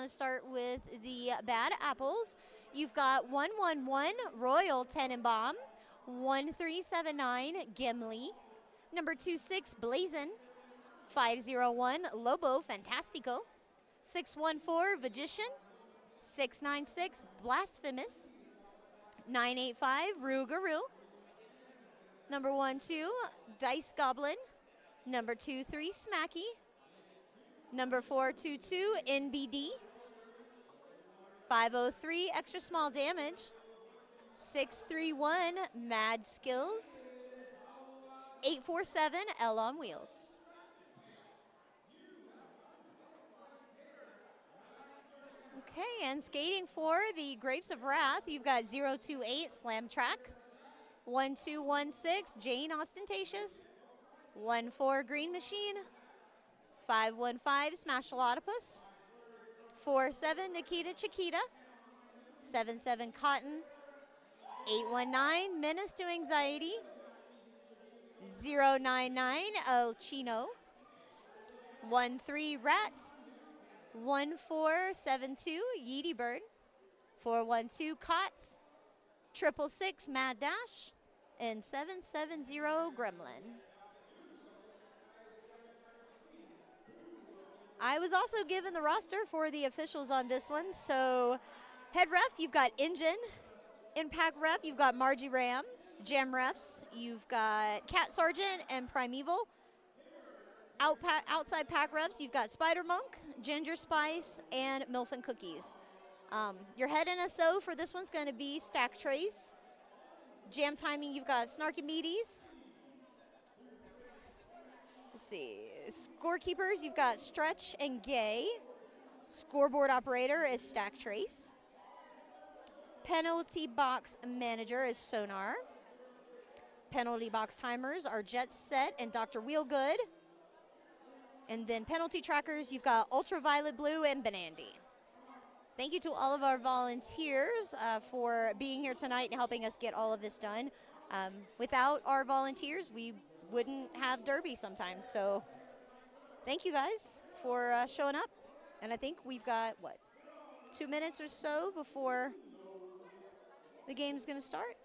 going to start with the bad apples. You've got 111 Royal Tenenbaum, 1379 Gimli, number 26 Blazin, 501 Lobo Fantastico, 614 Magician, 696 Blasphemous, 985 Rougarou, number 12 Dice Goblin, number 23 Smacky, number 422 NBD, 503 Extra Small Damage, 631 Mad Skills, 847 L on Wheels. Okay, and skating for the Grapes of Wrath, you've got 028 Slam Track, 1216 Jane Ostentatious, 14 Green Machine, 515 Smashalotopus, 47 Nikita Chiquita, 77 Cotton, 819 Menace to Anxiety, 099 El Chino, 13 Rat, 1472 Yeety Bird, 412 Cots, 666 Mad Dash, and 770 Gremlin. I was also given the roster for the officials on this one. So head ref, you've got Engine. Impact ref, you've got Margie Ram. Jam refs, you've got Cat Sergeant and Primeval. Outside pack refs, you've got Spider Monk, Ginger Spice, and Milf and Cookies. Your head NSO for this one's going to be Stack Trace. Jam timing, you've got Snarky Meaties. Let's see. Scorekeepers, you've got Stretch and Gay. Scoreboard operator is Stack Trace. Penalty box manager is Sonar. Penalty box timers are Jet Set and Dr. Wheelgood. And then penalty trackers, you've got Ultraviolet Blue and Benandy. Thank you to all of our volunteers for being here tonight and helping us get all of this done. Without our volunteers, we wouldn't have Derby sometimes. So thank you guys for showing up. And I think we've got, 2 minutes or so before the game's going to start.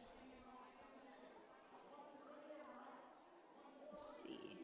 Let's see.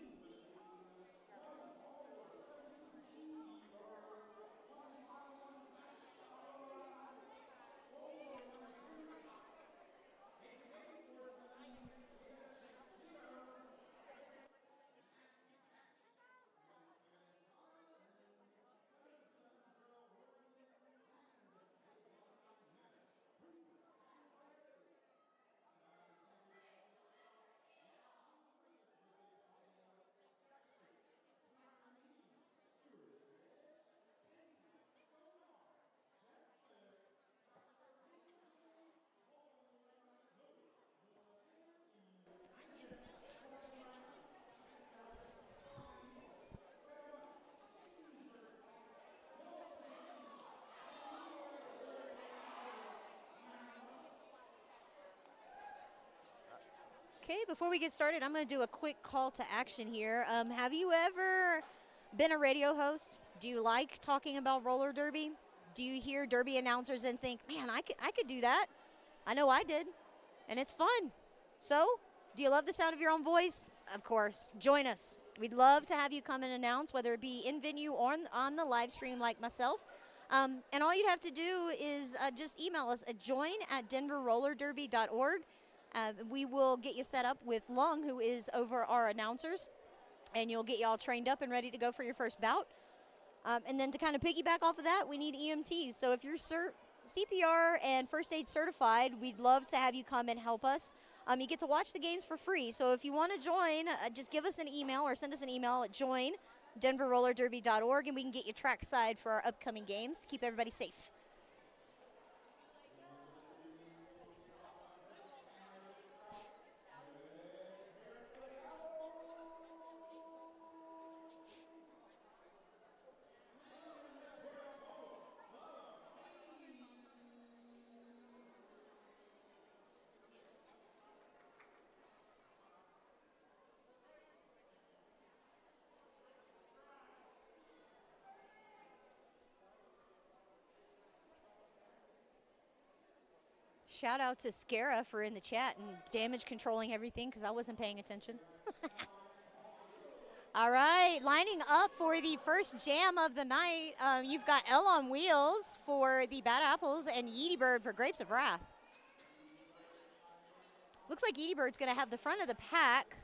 Okay, before we get started, I'm going to do a quick call to action here. Have you ever been a radio host? Do you like talking about roller derby? Do you hear derby announcers and think, man, I could do that? I know I did, and it's fun. So, do you love the sound of your own voice? Of course. Join us. We'd love to have you come and announce, whether it be in venue or on the live stream like myself. And all you'd have to do is just email us at join@denverrollerderby.org. We will get you set up with Long, who is over our announcers, and you'll get you all trained up and ready to go for your first bout. And then to kind of piggyback off of that, we need EMTs. So if you're CPR and first aid certified, we'd love to have you come and help us. You get to watch the games for free. So if you want to join, just give us an email or send us an email at join@denverrollerderby.org, and we can get you trackside for our upcoming games to keep everybody safe. shout out to Scara for in the chat and damage controlling everything because I wasn't paying attention. All right, lining up for the first jam of the night, you've got L on Wheels for the Bad Apples and Yeety Bird for Grapes of Wrath. Looks like Yeety Bird's going to have the front of the pack.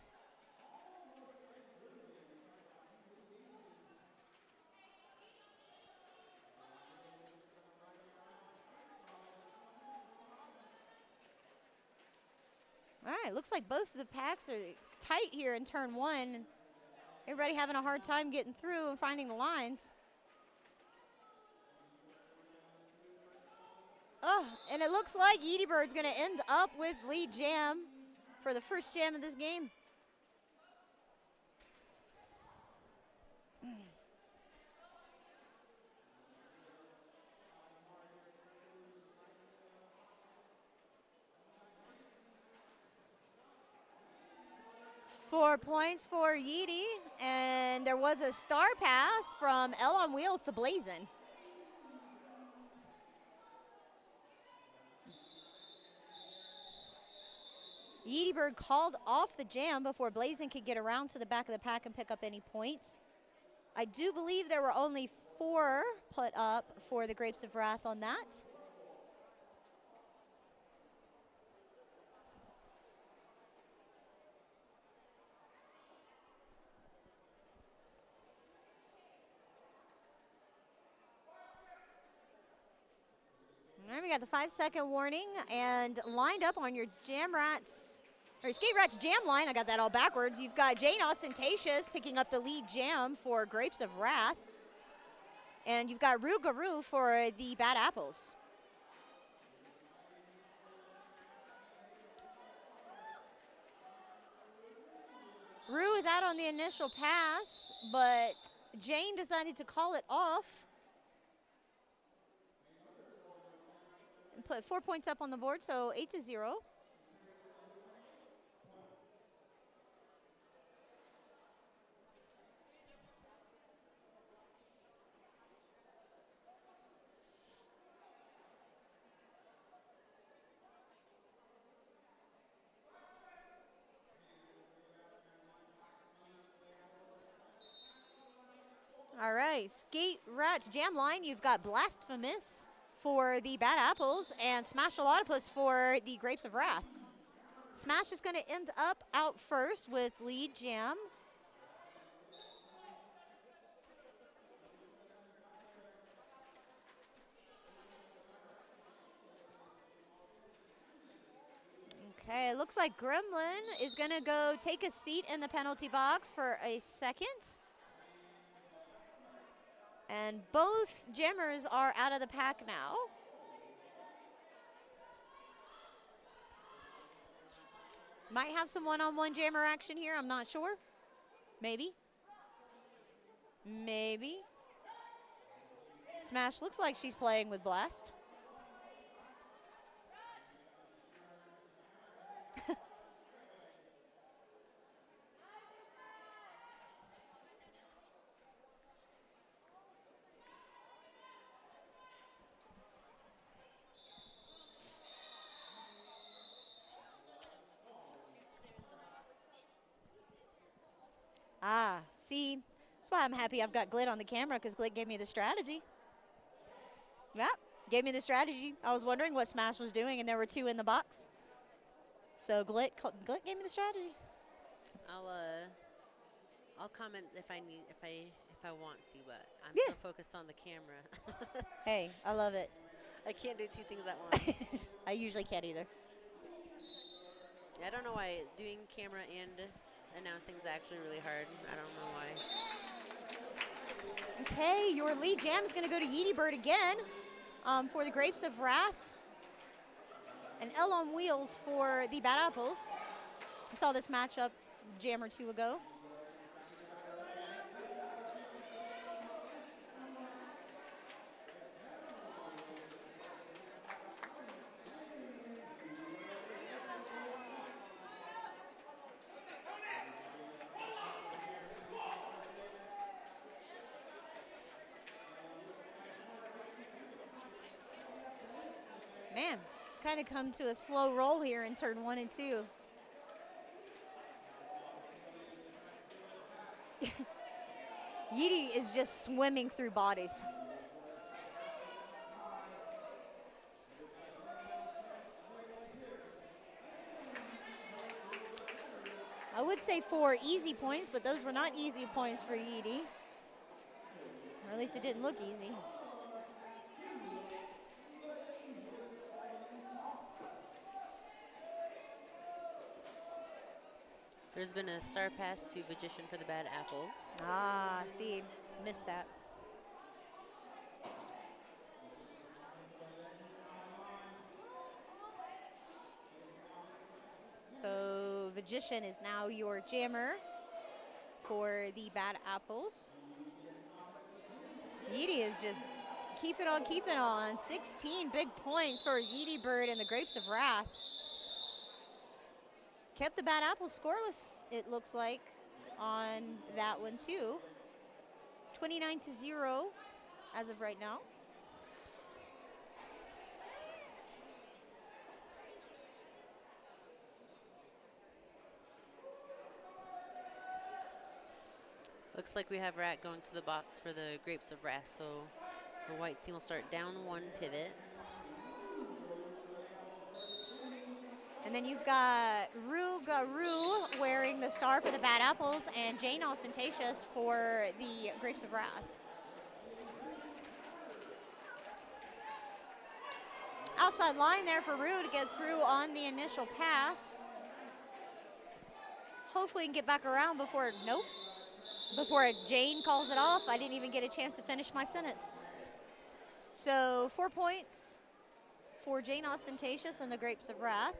All right, looks like both of the packs are tight here in turn one. Everybody having a hard time getting through and finding the lines. Oh, and it looks like Yeety Bird's going to end up with lead jam for the first jam of this game. Four points for Yeety, and there was a star pass from L on Wheels to Blazin. Yeety Bird called off the jam before Blazin could get around to the back of the pack and pick up any points. I do believe there were only 4 put up for the Grapes of Wrath on that. All right, we got the 5-second warning, and lined up on your Skate Rats jam line, I got that all backwards. You've got Jane Ostentatious picking up the lead jam for Grapes of Wrath, and you've got Rue Garou for the Bad Apples. Rue is out on the initial pass, but Jane decided to call it off. Put 4 points up on the board, so 8-0. All right, Skate Rats jam line, you've got Blasphemous for the Bad Apples and Smash-a-Lotopus for the Grapes of Wrath. Smash is going to end up out first with lead jam. Okay, it looks like Gremlin is going to go take a seat in the penalty box for a second. And both jammers are out of the pack now. Might have some one-on-one jammer action here, I'm not sure. Maybe. Maybe. Smash looks like she's playing with Blast. Ah, see, that's why I'm happy I've got Glit on the camera, because Glit gave me the strategy. Yeah, gave me the strategy. I was wondering what Smash was doing, and there were 2 in the box. So Glit gave me the strategy. I'll comment if I want to, but I'm so focused on the camera. Hey, I love it. I can't do 2 things at once. I usually can't either. I don't know why doing camera and announcing is actually really hard. I don't know why. Okay, your lead jam is going to go to Yeety Bird again for the Grapes of Wrath. And L on Wheels for the Bad Apples. We saw this matchup jam or 2 ago. kind of come to a slow roll here in turn 1 and 2. Yeedy is just swimming through bodies. I would say 4 easy points, but those were not easy points for Yeedy. Or at least it didn't look easy. There's been a star pass to Magician for the Bad Apples. Ah, see, missed that. So Magician is now your jammer for the Bad Apples. Yeedy is just keeping on. 16 big points for Yeedy Bird and the Grapes of Wrath. Kept the Bad Apples scoreless, it looks like, on that one too. 29-0 as of right now. Looks like we have Rat going to the box for the Grapes of Wrath, so the white team will start down 1 pivot. And then you've got Rue Garou wearing the star for the Bad Apples and Jane Ostentatious for the Grapes of Wrath. Outside line there for Rue to get through on the initial pass. Hopefully he can get back around before, nope. Before Jane calls it off. I didn't even get a chance to finish my sentence. So 4 points for Jane Ostentatious and the Grapes of Wrath.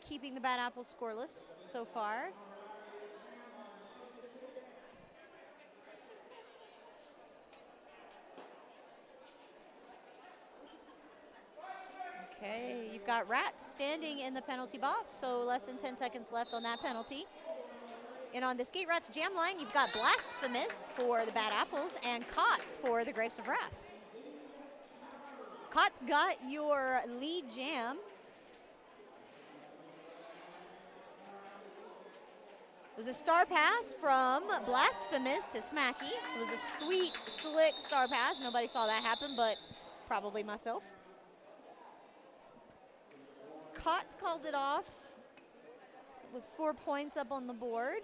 Keeping the Bad Apples scoreless so far. Okay, you've got Rats standing in the penalty box, so less than 10 seconds left on that penalty. And on the Skate Rats jam line, you've got Blasphemous for the Bad Apples and Cots for the Grapes of Wrath. Cots got your lead jam. It was a star pass from Blasphemous to Smacky. It was a sweet, slick star pass. Nobody saw that happen, but probably myself. Cots called it off with 4 points up on the board.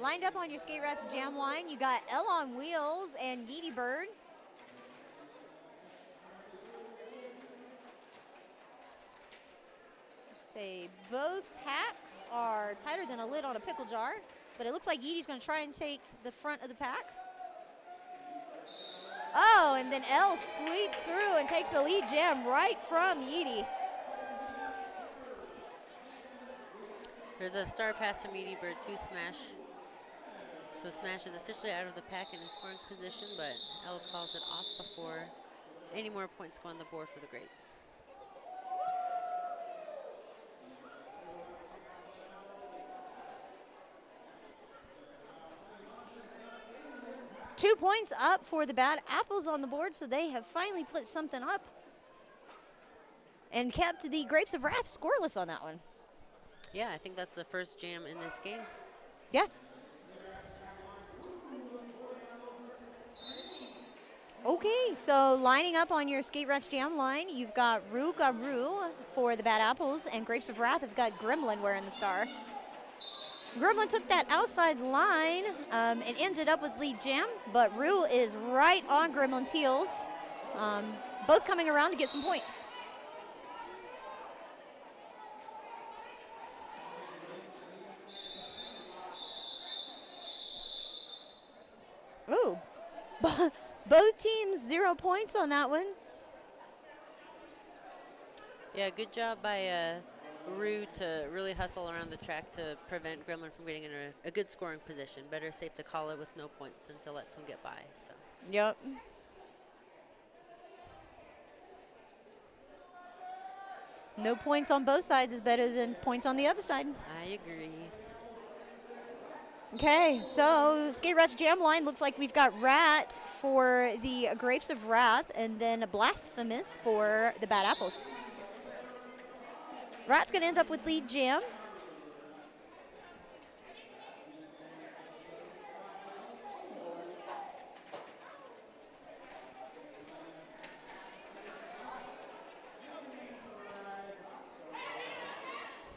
Lined up on your Skate Rats jam line, you got L on Wheels and Yeedy Bird. Say both packs are tighter than a lid on a pickle jar, but it looks like Yeedy's going to try and take the front of the pack. Oh, and then L sweeps through and takes the lead jam right from Yeedy. There's a star pass from Yeedy Bird to Smash. So Smash is officially out of the pack and in scoring position, but L calls it off before any more points go on the board for the Grapes. Two points up for the Bad Apples on the board, so they have finally put something up and kept the Grapes of Wrath scoreless on that one. Yeah, I think that's the first jam in this game. Yeah. Okay, so lining up on your Skate Rats jam line, you've got Rue Garou for the Bad Apples, and Grapes of Wrath have got Gremlin wearing the star. Gremlin took that outside line and ended up with lead jam, but Rue is right on Gremlin's heels, both coming around to get some points. Ooh, both teams 0 points on that one. Yeah, good job by Rue to really hustle around the track to prevent Gremlin from getting in a good scoring position. Better safe to call it with no points than to let some get by. So. Yep. No points on both sides is better than points on the other side. I agree. Okay, so Skate Rat's jam line looks like we've got Rat for the Grapes of Wrath and then Blasphemous for the Bad Apples. Rat's going to end up with lead jam.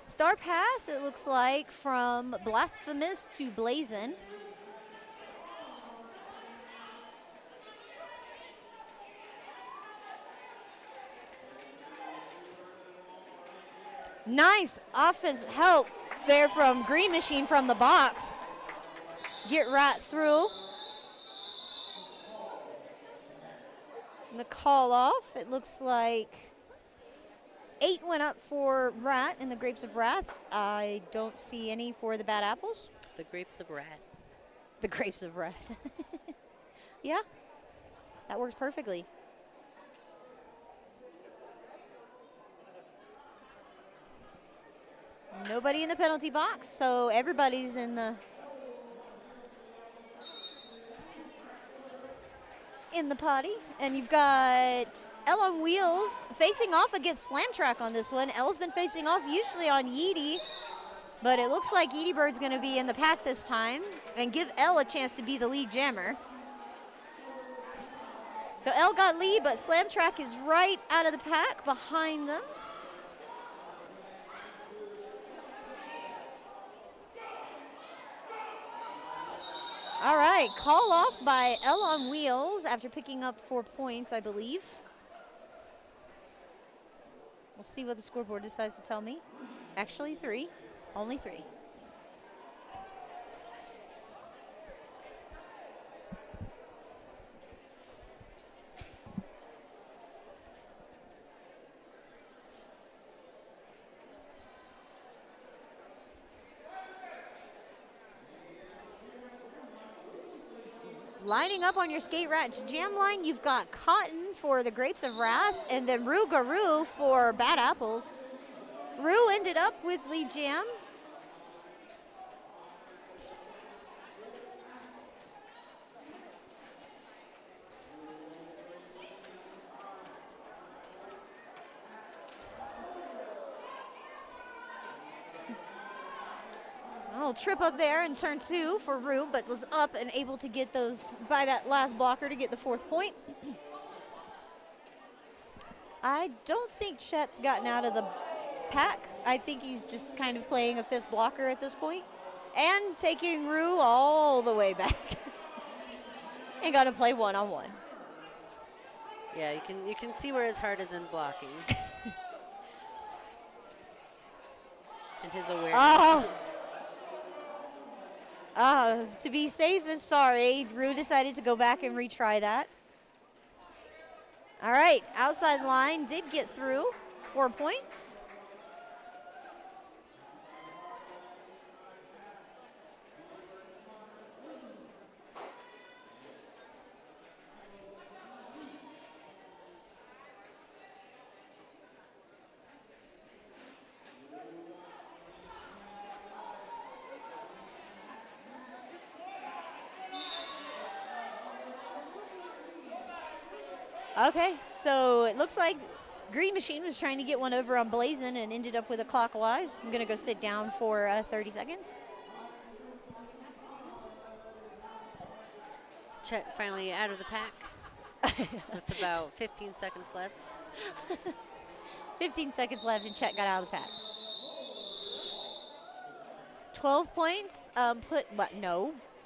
Star Pass, it looks like, from Blasphemous to Blazin. Nice offensive help there from Green Machine from the box. Get Rat through. And the call off, it looks like 8 went up for Rat in the Grapes of Wrath. I don't see any for the Bad Apples. The Grapes of Rat. The Grapes of Wrath. Yeah, that works perfectly. Nobody in the penalty box, so everybody's in the potty. And you've got L on Wheels facing off against Slam Track on this one. L's been facing off usually on Yeety, but it looks like Yeety Bird's going to be in the pack this time and give L a chance to be the lead jammer. So L got lead, but Slam Track is right out of the pack behind them. All right, call off by L on Wheels after picking up 4 points, I believe. We'll see what the scoreboard decides to tell me. Actually 3, only 3. Lining up on your Skate Rat's jam line, you've got Cotton for the Grapes of Wrath and then Rue Garou for Bad Apples. Rue ended up with lead jam. A little trip up there in turn 2 for Rue, but was up and able to get those by that last blocker to get the 4th point. I don't think Chet's gotten out of the pack. I think he's just kind of playing a 5th blocker at this point and taking Rue all the way back. And got to play one-on-one. Yeah, you can see where his heart is in blocking. And his awareness. To be safe and sorry, Rue decided to go back and retry that. All right, outside line did get through, 4 points. Okay, so it looks like Green Machine was trying to get one over on Blazin and ended up with a clockwise. I'm going to go sit down for 30 seconds. Chet finally out of the pack with about 15 seconds left. 15 seconds left and Chet got out of the pack. 12 points,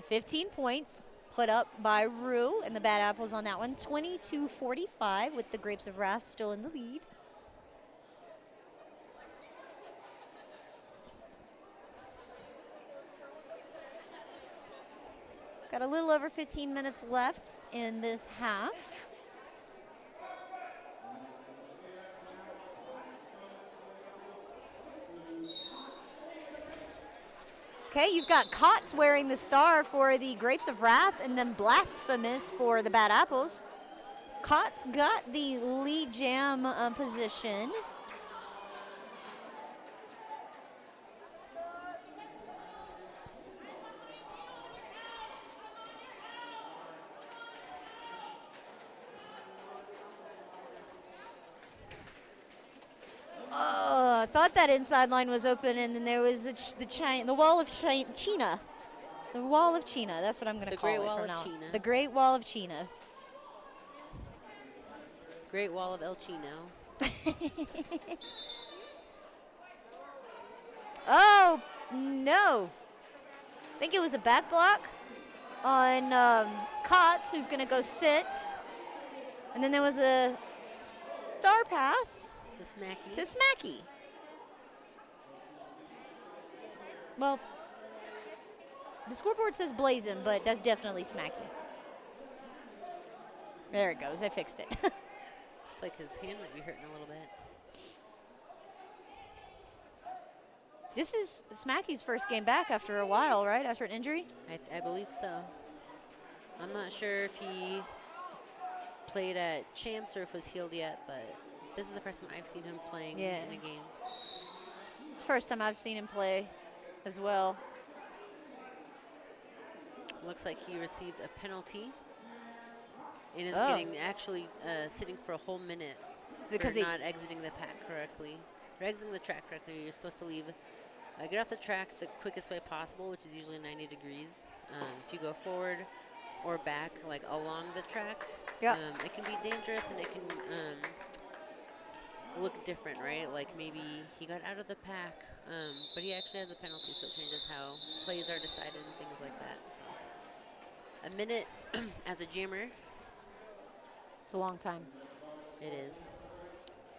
15 points. Put up by Rue and the Bad Apples on that one. 22-45 with the Grapes of Wrath still in the lead. Got a little over 15 minutes left in this half. Okay, you've got Cots wearing the star for the Grapes of Wrath, and then Blasphemous for the Bad Apples. Cots got the lead jam position. Oh, I thought that inside line was open, and then there was the wall of China. The wall of China. That's what I'm going to call it from now. The Great Wall of China. Great Wall of El Chino. Oh, no. I think it was a back block on Kotz, who's going to go sit. And then there was a star pass To Smacky. Well, the scoreboard says Blazin', but that's definitely Smacky. There it goes. I fixed it. It's like his hand might be hurting a little bit. This is Smacky's first game back after a while, right? After an injury? I believe so. I'm not sure if he played at Champs or if was healed yet, but this is the first time I've seen him playing in a game. It's the first time I've seen him play as well. Looks like he received a penalty and is getting sitting for a whole minute for not exiting the pack correctly. Or exiting the track correctly. You're supposed to leave, get off the track the quickest way possible, which is usually 90 degrees. If you go forward or back, like along the track, it can be dangerous and it can look different, right? Like maybe he got out of the pack, but he actually has a penalty, so it changes how plays are decided and things like that. So. A minute as a jammer. It's a long time. It is.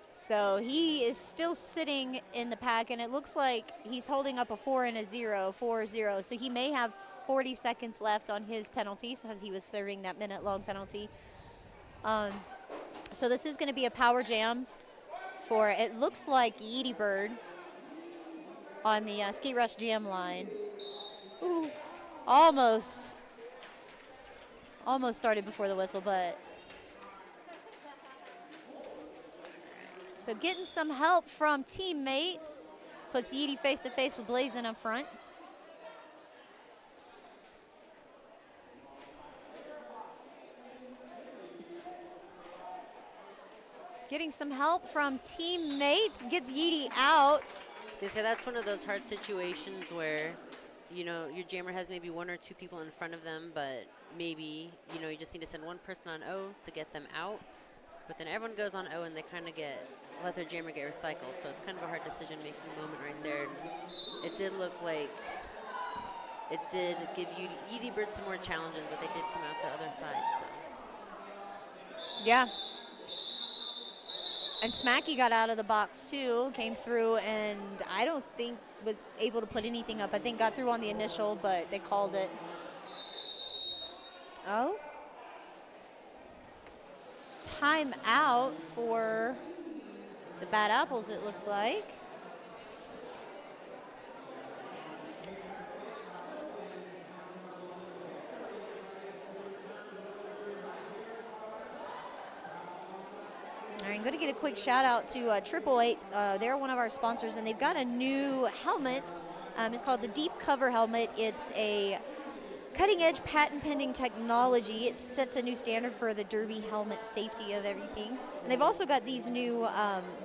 So he is still sitting in the pack, and it looks like he's holding up a 4 and a 0, 4-0. So he may have 40 seconds left on his penalty, as he was serving that minute-long penalty. So this is going to be a power jam for, it looks like Yeety Bird on the Ski Rush jam line. Ooh, almost started before the whistle, but. So getting some help from teammates puts Yeety face-to-face with Blazin' up front. Getting some help from teammates gets Yeety out. I was gonna say that's one of those hard situations where, you know, your jammer has maybe 1 or 2 people in front of them, but maybe, you know, you just need to send one person on O to get them out. But then everyone goes on O and they kind of let their jammer get recycled. So it's kind of a hard decision-making moment right there. And it did look like it did give Yeety Bird some more challenges, but they did come out the other side. So. Yeah. And Smacky got out of the box too, came through, and I don't think was able to put anything up. I think got through on the initial, but they called it. Oh. Time out for the Bad Apples, it looks like. All right, I'm going to get a quick shout out to 888. They're one of our sponsors, and they've got a new helmet. It's called the Deep Cover Helmet. It's a cutting-edge patent-pending technology. It sets a new standard for the derby helmet safety of everything. And they've also got these new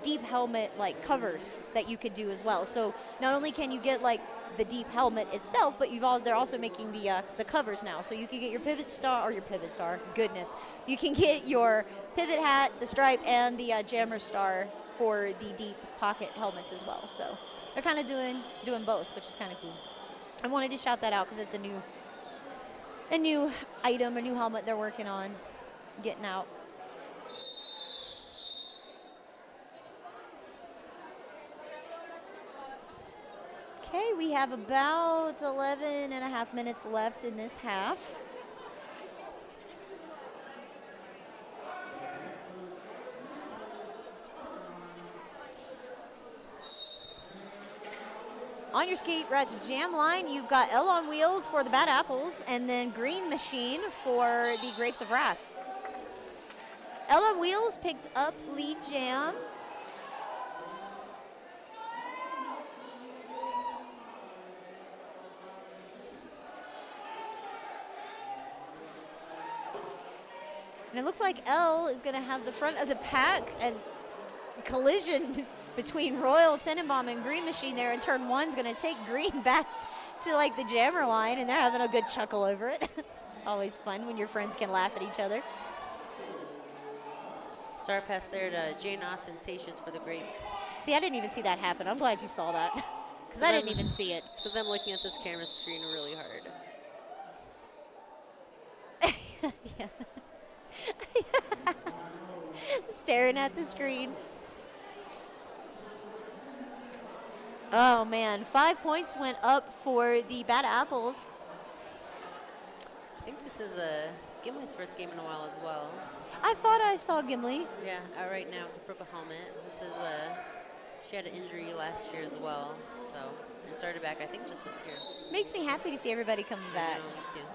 deep helmet like covers that you could do as well. So not only can you get like the deep helmet itself, but they're also making the covers now. So you can get your pivot star, goodness. You can get your pivot hat, the stripe, and the jammer star for the deep pocket helmets as well. So they're kind of doing both, which is kind of cool. I wanted to shout that out because it's a new item, a new helmet they're working on getting out. Okay, we have about 11 and a half minutes left in this half. On your skate ratchet jam line, you've got L on wheels for the Bad Apples, and then Green Machine for the Grapes of Wrath. L on wheels picked up lead jam. And it looks like L is going to have the front of the pack, and collision between Royal Tenenbaum and Green Machine there in turn 1's going to take Green back to like the jammer line, and they're having a good chuckle over it. It's always fun when your friends can laugh at each other. Star pass there to Jane Ostentatious for the Grapes. See, I didn't even see that happen. I'm glad you saw that, because I didn't even see it. It's because I'm looking at this camera screen really hard. Yeah. Staring at the screen. Oh man, 5 points went up for the Bad Apples. I think this is Gimli's first game in a while as well. I thought I saw Gimli. Yeah, right now with the purple helmet. This is she had an injury last year as well, so and started back I think just this year. Makes me happy to see everybody coming back. Me too.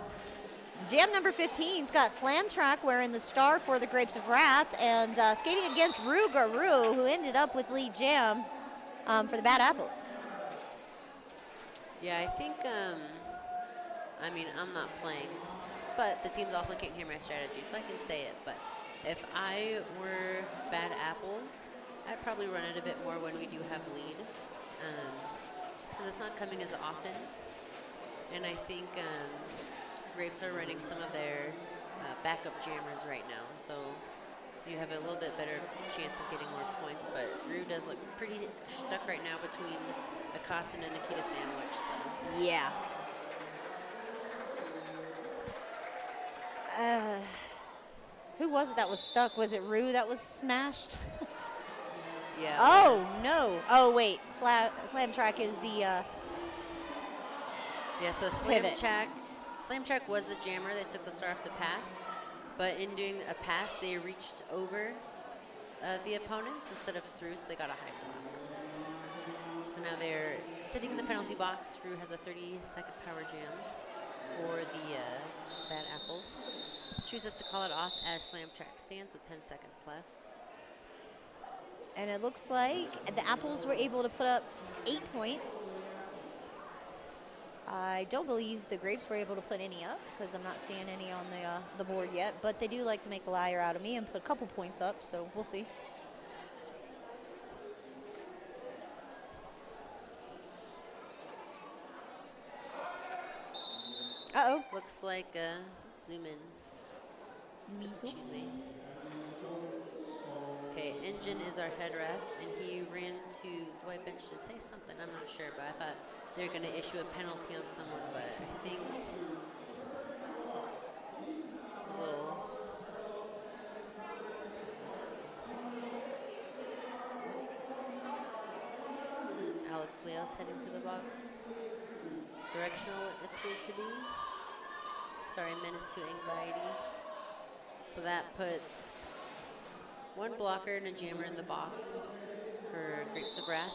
Jam number 15's got Slam Track wearing the star for the Grapes of Wrath, and skating against Rue Garou, who ended up with lead jam for the Bad Apples. Yeah, I think, I mean, I'm not playing, but the teams also can't hear my strategy, so I can say it. But if I were Bad Apples, I'd probably run it a bit more when we do have lead, just because it's not coming as often. And I think Grapes are running some of their backup jammers right now, so you have a little bit better chance of getting more points. But Rue does look pretty stuck right now between a Kotzen and Nikita Sandwich. So. Yeah. Who was it that was stuck? Was it Rue that was smashed? Yeah. Oh, no. Oh, wait. Slam Track is the yeah, so Slam Track was the jammer. They took the star off the pass. But in doing a pass, they reached over the opponents instead of through, so they got a high point. So now they're sitting in the penalty box. Rue has a 30-second power jam for the Bad Apples. Chooses to call it off as Slam Track stands with 10 seconds left. And it looks like the Apples were able to put up 8 points. I don't believe the Grapes were able to put any up, because I'm not seeing any on the board yet. But they do like to make a liar out of me and put a couple points up, so we'll see. Uh-oh. Looks like zoom in. Excuse me. Okay, Engine is our head ref, and he ran to the white bench to say something. I'm not sure, but I thought they were going to issue a penalty on someone, but I think it was a little. Let's see. Alex Leos heading to the box. Directional it appeared to be. Sorry, menace to anxiety. So that puts one blocker and a jammer in the box for Grapes of Wrath.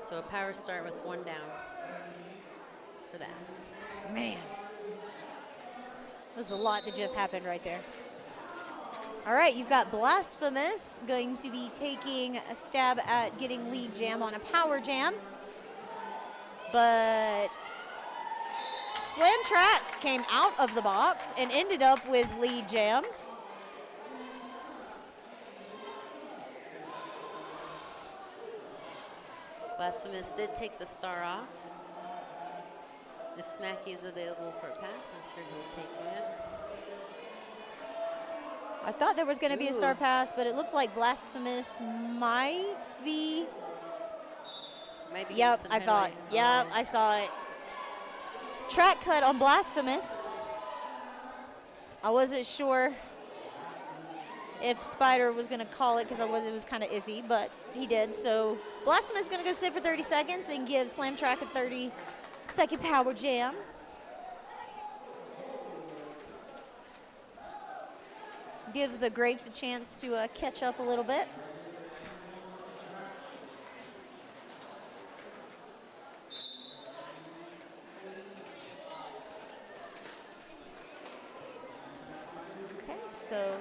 So a power start with one down for that. Man. There's a lot that just happened right there. All right, you've got Blasphemous going to be taking a stab at getting lead jam on a power jam. But Slam Track came out of the box and ended up with lead jam. Blasphemous did take the star off. If Smacky is available for a pass, I'm sure he'll take that. I thought there was going to be a star pass, but it looked like Blasphemous might be. Might be Yep, some I thought. headway. Yep, I saw it. Track cut on Blasphemous. I wasn't sure if Spider was going to call it because it was kind of iffy, but he did. So Blasphemous is going to go sit for 30 seconds and give Slam Track a 30-second power jam. Give the Grapes a chance to catch up a little bit. So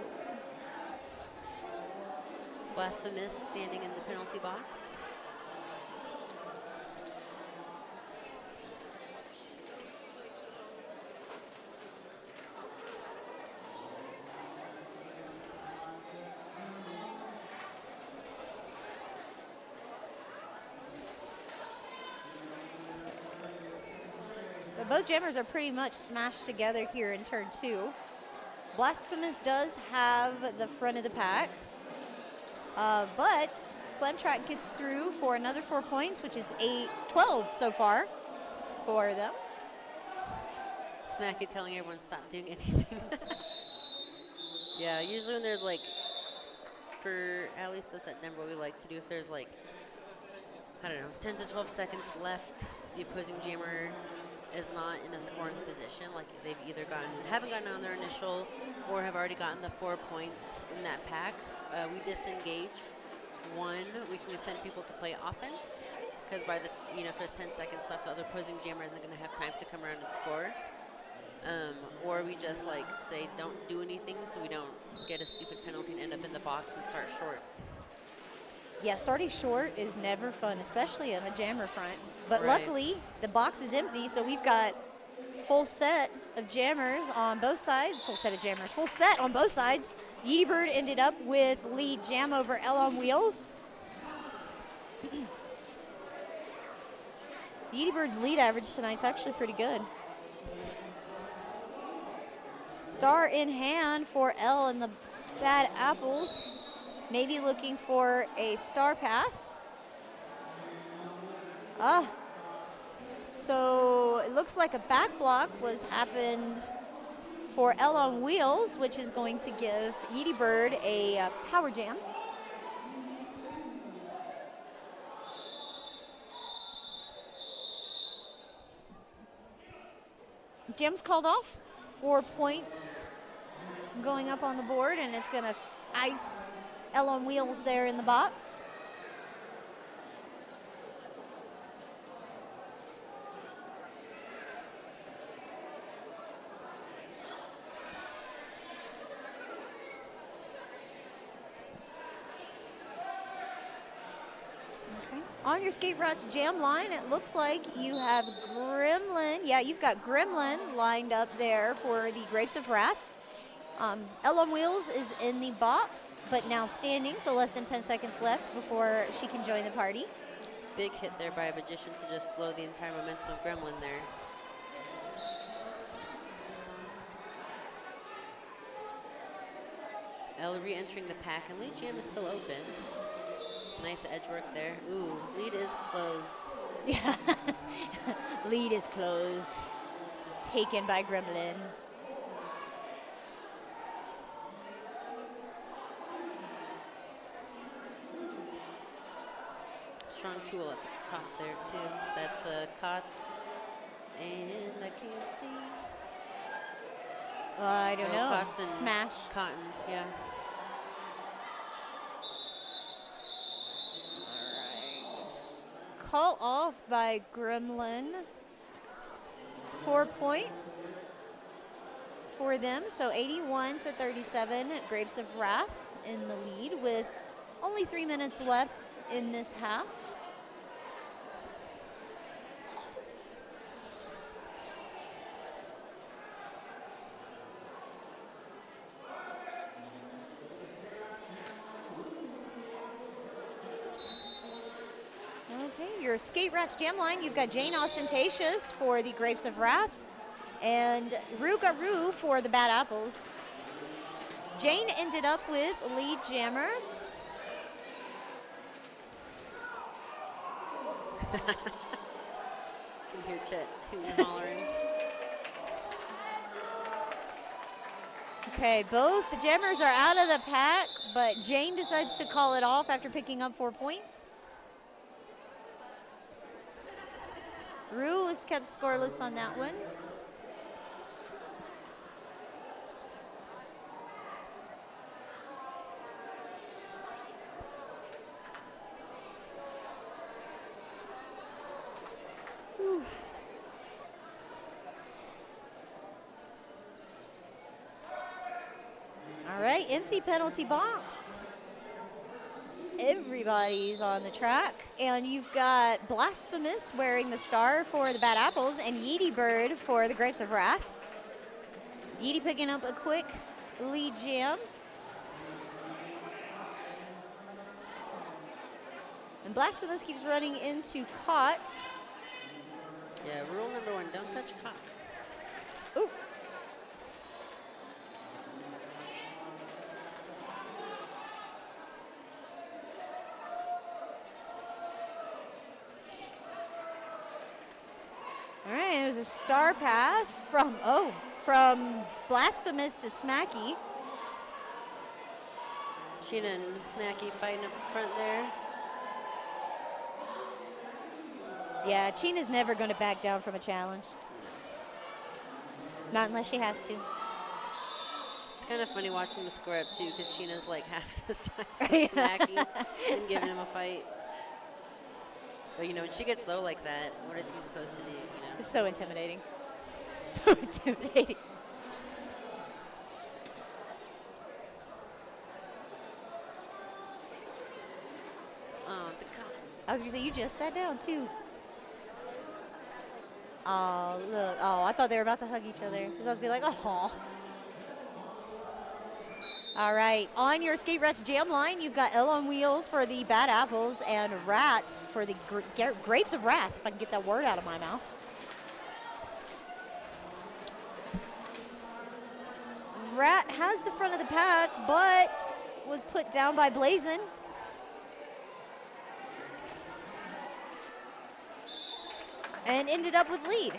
Blasphemous standing in the penalty box. So both jammers are pretty much smashed together here in turn 2. Blasphemous does have the front of the pack, but Slam Track gets through for another 4 points, which is 12 so far for them. Smacky telling everyone stop doing anything. Yeah, usually when there's like, for at least us at Denver, what we like to do if there's like, I don't know, 10 to 12 seconds left, the opposing jammer is not in a scoring position, like they've either haven't gotten on their initial or have already gotten the 4 points in that pack. We disengage. One, we can send people to play offense, because by the, if there's 10 seconds left, the other opposing jammer isn't going to have time to come around and score. Or we just like say don't do anything so we don't get a stupid penalty and end up in the box and start short. Yeah, starting short is never fun, especially on a jammer front. But Right. luckily, the box is empty, so we've got full set of jammers on both sides. Full set on both sides. Yeety Bird ended up with lead jam over L on Wheels. Yeety Bird's lead average tonight's actually pretty good. Star in hand for L and the Bad Apples. Maybe looking for a star pass. So it looks like a back block happened for L on Wheels, which is going to give Yeety Bird a power jam. Jam's called off. 4 points going up on the board, and it's going to ice L on Wheels there in the box. Okay. On your Skate Rats jam line, it looks like you have Gremlin. Yeah, you've got Gremlin lined up there for the Grapes of Wrath. L on Wheels is in the box, but now standing, so less than 10 seconds left before she can join the party. Big hit there by a Magician to just slow the entire momentum of Gremlin there. L re-entering the pack, and lead jam is still open. Nice edge work there. Ooh, lead is closed. Yeah, lead is closed. Taken by Gremlin. Strong tool up at the top there too. That's Kotz, and I can't see. I don't know. Kotz and Smash. Cotton, yeah. All right. Call off by Gremlin. 4 points for them. So 81 to 37. Grapes of Wrath in the lead with only 3 minutes left in this half. Okay, your Skate Rats jam line, you've got Jane Ostentatious for the Grapes of Wrath and Rugaroo for the Bad Apples. Jane ended up with lead jammer. I can hear Chet hollering. Okay, both the jammers are out of the pack, but Jane decides to call it off after picking up 4 points. Rue was kept scoreless on that one. Whew. All right, empty penalty box. Everybody's on the track. And you've got Blasphemous wearing the star for the Bad Apples and Yeety Bird for the Grapes of Wrath. Yeety picking up a quick lead jam. And Blasphemous keeps running into Cots. Yeah, rule number 1, don't touch cots. Ooh. All right, it was a star pass from Blasphemous to Smacky. Sheena and Smacky fighting up the front there. Yeah, Cheena's never going to back down from a challenge. Not unless she has to. It's kind of funny watching them square up too, because Sheena's like half the size of Smacky and giving him a fight. But you know, when she gets low like that, what is he supposed to do? You know? It's so intimidating. So intimidating. Oh, the cop. I was going to say, you just sat down too. Oh, look. Oh, I thought they were about to hug each other. They were about to be like, oh. All right. On your Skate Rats jam line, you've got L on Wheels for the Bad Apples and Rat for the Grapes of Wrath, if I can get that word out of my mouth. Rat has the front of the pack, but was put down by Blazin'. And ended up with lead.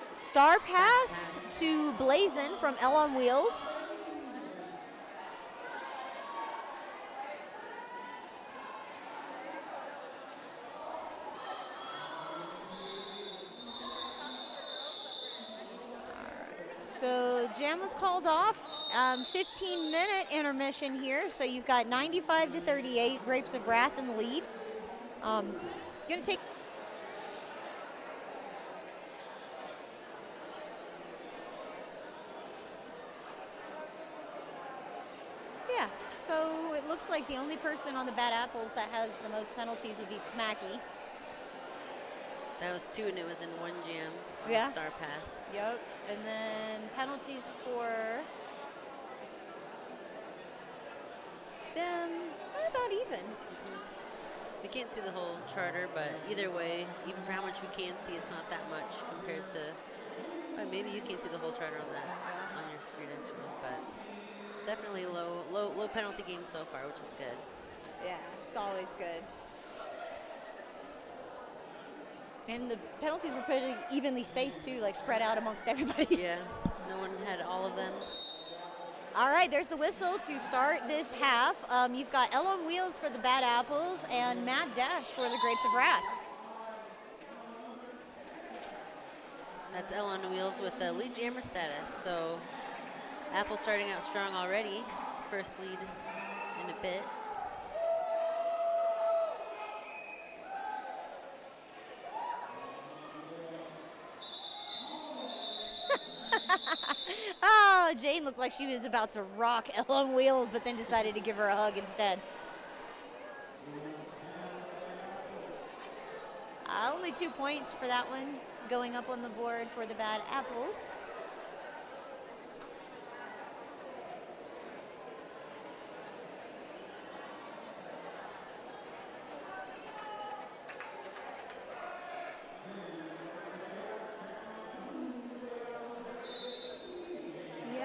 Star pass to Blazin' from L on Wheels. So jam was called off. 15-minute intermission here. So you've got 95-38, Grapes of Wrath in the lead. Gonna take. Yeah, so it looks like the only person on the Bad Apples that has the most penalties would be Smacky. That was 2, and it was in 1 jam. On Yeah. the star pass. Yep, and then penalties for them about even. We can't see the whole charter, but either way, even for how much we can see, it's not that much compared to. Well, maybe you can't see the whole charter on that on your screen actually, but definitely low penalty games so far, which is good. Yeah, it's always good. And the penalties were pretty evenly spaced too, like spread out amongst everybody. Yeah, no one had all of them. All right, there's the whistle to start this half. You've got L on Wheels for the Bad Apples and Mad Dash for the Grapes of Wrath. That's L on Wheels with the lead jammer status. So Apple starting out strong already. First lead in a bit. Oh, Jane looked like she was about to rock L on Wheels, but then decided to give her a hug instead. Only 2 points for that one, going up on the board for the Bad Apples.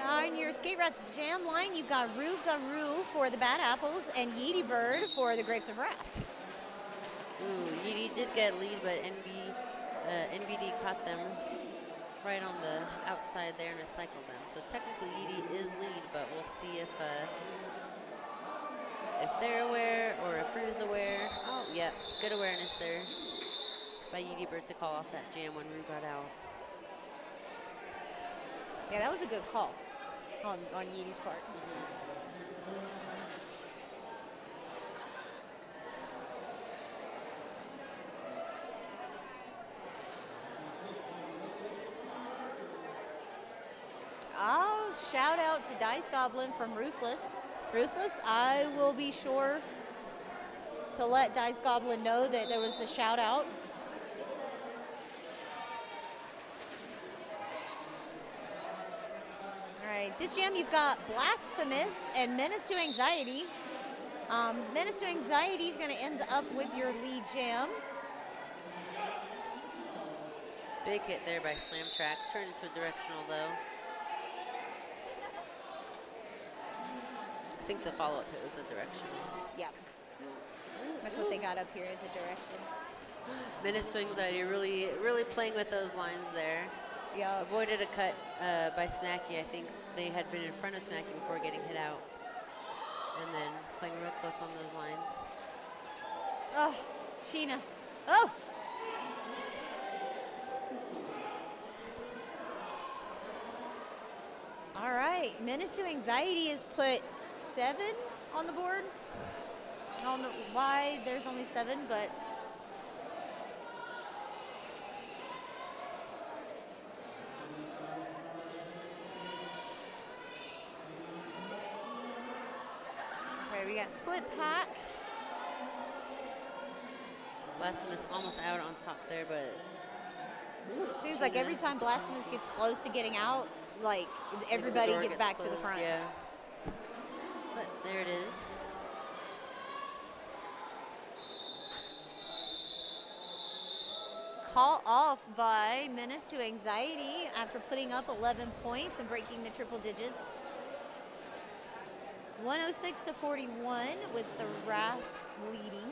On your Skate Rats jam line, you've got Roo Garoo for the Bad Apples and Yeety Bird for the Grapes of Wrath. Ooh, Yeety did get lead, but NBD caught them right on the outside there and recycled them. So technically Yeety is lead, but we'll see if they're aware or if Roo's aware. Oh, yeah, good awareness there by Yeety Bird to call off that jam when Roo got out. Yeah, that was a good call on Yeety's part. Oh, shout out to Dice Goblin from Ruthless. Ruthless, I will be sure to let Dice Goblin know that there was the shout out. All right, this jam you've got Blasphemous and Menace to Anxiety. Menace to Anxiety is going to end up with your lead jam. Big hit there by Slam Track. Turned into a directional, though. I think the follow-up hit was a directional. Yep. That's what they got up here as a direction. Menace to Anxiety, really, really playing with those lines there. Yeah. Avoided a cut by Smacky. I think they had been in front of Smacky before getting hit out. And then playing real close on those lines. Oh, Sheena. Oh! All right, Menace to Anxiety has put 7 on the board. I don't know why there's only 7, but okay, we got split pack. Blasphemous almost out on top there, but It seems like every time Blasphemous gets close to getting out, like everybody gets back to the front. Yeah. But there it is. Call off by Menace to Anxiety after putting up 11 points and breaking the triple digits. 106 to 41 with the Wrath leading.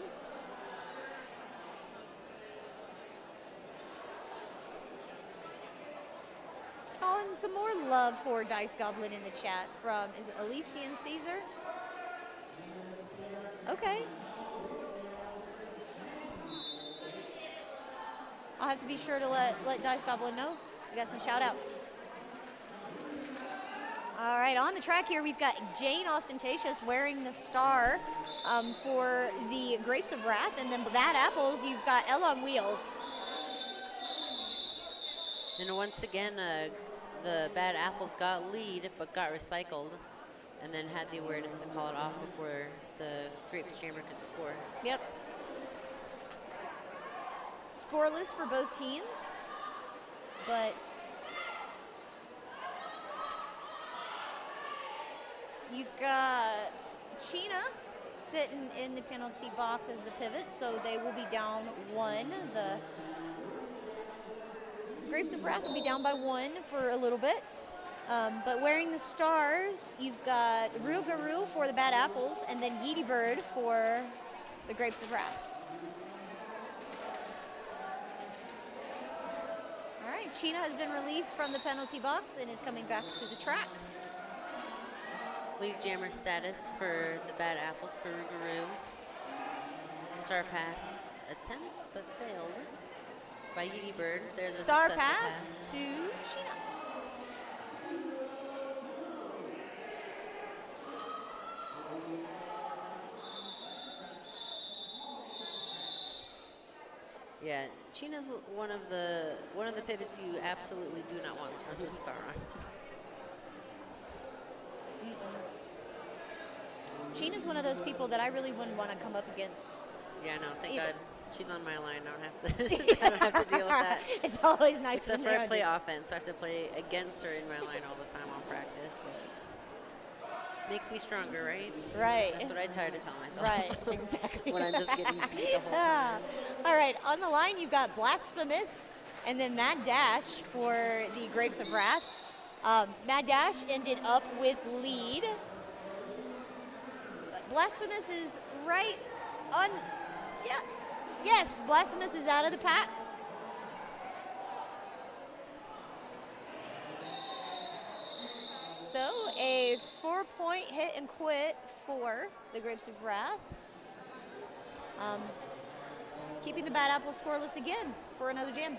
Oh, and some more love for Dice Goblin in the chat from, is it Elysian Caesar? Okay. I'll have to be sure to let Dice Goblin know. We got some shout outs. All right, on the track here, we've got Jane Ostentatious wearing the star for the Grapes of Wrath, and then Bad Apples, you've got Elle on Wheels. And once again, the Bad Apples got lead, but got recycled, and then had the awareness to call it off before the Grapes Jammer could score. Yep. Scoreless for both teams, but you've got Chyna sitting in the penalty box as the pivot, so they will be down 1. The Grapes of Wrath will be down by 1 for a little bit. But wearing the stars, you've got Real Guru for the Bad Apples, and then Yeety Bird for the Grapes of Wrath. All right, Chyna has been released from the penalty box and is coming back to the track. Lead jammer status for the Bad Apples for Rougarou. Star pass attempt, but failed by Yeety Bird. There's a Star successful pass to Chyna. Yeah, Chyna's one of the pivots you absolutely do not want to run the star on. Chyna's one of those people that I really wouldn't want to come up against. Yeah, no, thank Either. God she's on my line. I don't have to. I don't have to deal with that. It's always nice Except when for they're I on play you. offense, I have to play against her in my line all the time on practice. But makes me stronger, right? Right. That's what I try to tell myself. Right, exactly. When I'm just getting beat the whole time. All right, on the line you've got Blasphemous and then Mad Dash for the Grapes of Wrath. Mad Dash ended up with lead. Blasphemous is right on, yeah. Yes, Blasphemous is out of the pack. So a 4-point hit and quit for the Grapes of Wrath. Keeping the Bad Apple scoreless again for another jam.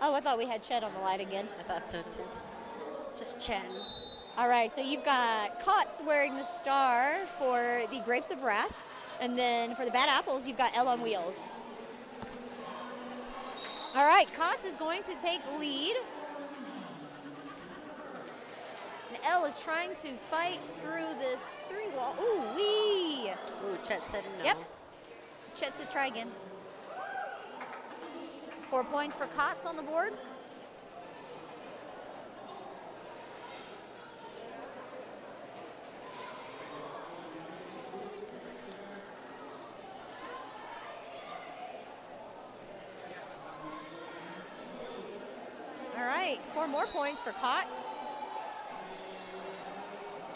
Oh, I thought we had Chet on the line again. I thought so too. It's just chatting. All right, so you've got Cots wearing the star for the Grapes of Wrath. And then for the Bad Apples, you've got L on Wheels. All right, Cots is going to take lead. And L is trying to fight through this 3-wall. Ooh, wee! Ooh, Chet said no. Yep. Chet says try again. 4 points for Cots on the board. All right, 4 more points for Cots.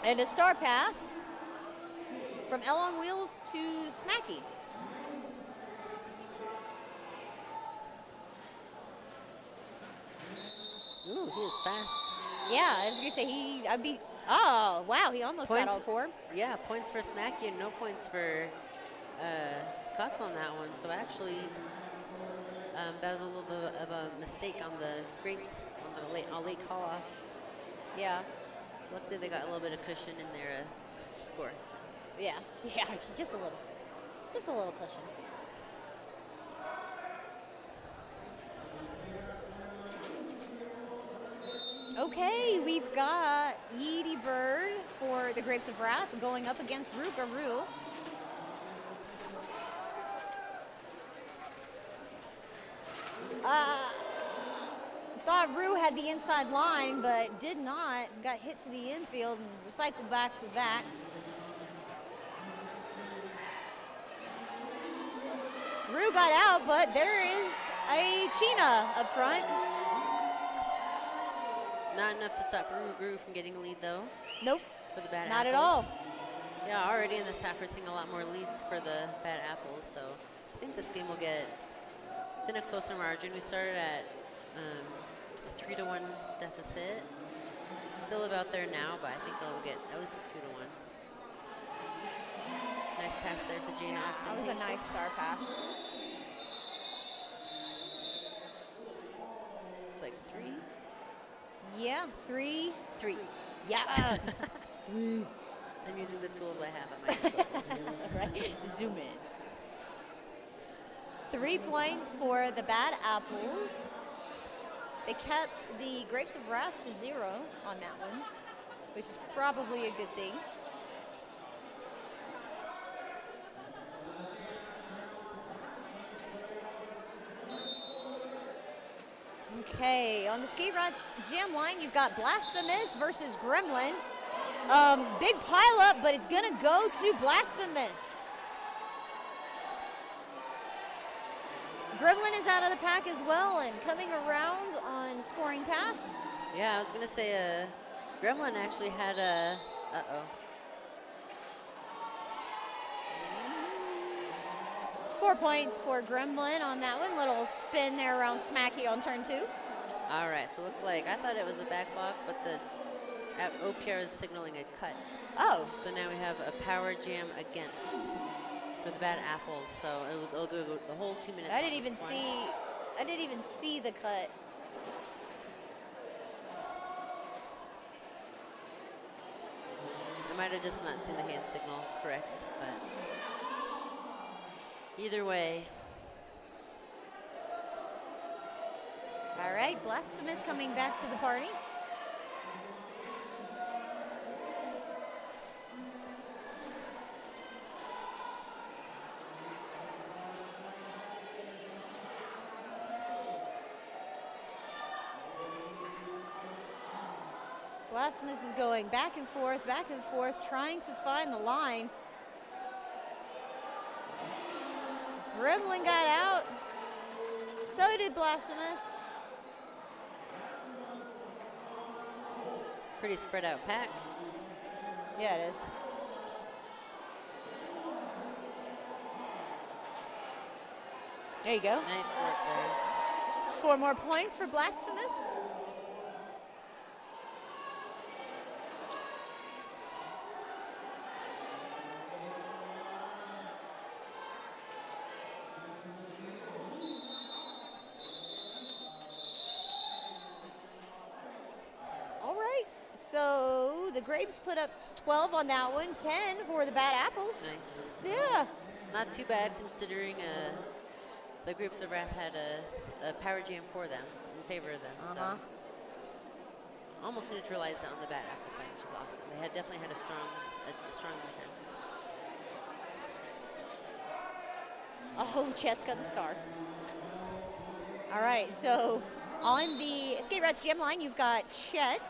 And a star pass from L on Wheels to Smacky. Ooh, he is fast. Yeah, I was gonna say oh, wow, he almost got all 4. Yeah, points for Smacky and no points for Cuts on that one. So actually, that was a little bit of a mistake on the Grapes on the late call off. Yeah, Luckily, they got a little bit of cushion in their score. So. yeah, just a little cushion. Okay, we've got Yeedy Bird for the Grapes of Wrath going up against Rookaroo. Thought Roo had the inside line, but did not. Got hit to the infield and recycled back to the back. Roo got out, but there is a China up front. Not enough to stop Roo from getting a lead, though. Nope, For the Bad not Apples. at all. Yeah, already in this half, we're seeing a lot more leads for the Bad Apples. So I think this game will get in a closer margin. We started at a 3-1 deficit. Still about there now, but I think it'll get at least a 2-1. Nice pass there to Jane Austen. That was a nice star pass. It's like 3. Yeah, 3. 3. Yes. 3. I'm using the tools I have at my disposal. Right? Zoom in. 3 points for the Bad Apples. They kept the Grapes of Wrath to 0 on that one, which is probably a good thing. Okay, on the Skate Rats Jam line, you've got Blasphemous versus Gremlin. Big pile up, but it's gonna go to Blasphemous. Gremlin is out of the pack as well and coming around on scoring pass. Yeah, I was gonna say Gremlin actually had a, 4 points for Gremlin on that one. Little spin there around Smacky on turn 2. All right, so look like, I thought it was a back block, but the OPR is signaling a cut. Oh, So now we have a power jam against for the Bad Apples. So it'll go the whole 2 minutes. I didn't on even this one. see. I didn't even see the cut. I might have just not seen the hand signal correct, but either way. All right, Blasphemous coming back to the party. Blasphemous is going back and forth, trying to find the line. Gremlin got out. So did Blasphemous. Pretty spread out pack. Yeah, it is. There you go. Nice work there. 4 more points for Blasphemous. All right, so the Grapes put up 12 on that one, 10 for the Bad Apples. Nice. Yeah. Not too bad considering the Grapes of Wrath had a power jam for them, in favor of them. So almost neutralized it on the Bad Apple side, which is awesome. They had definitely had a strong defense. Oh, Chet's got the star. All right, so on the Skate Rats Jam line, you've got Chet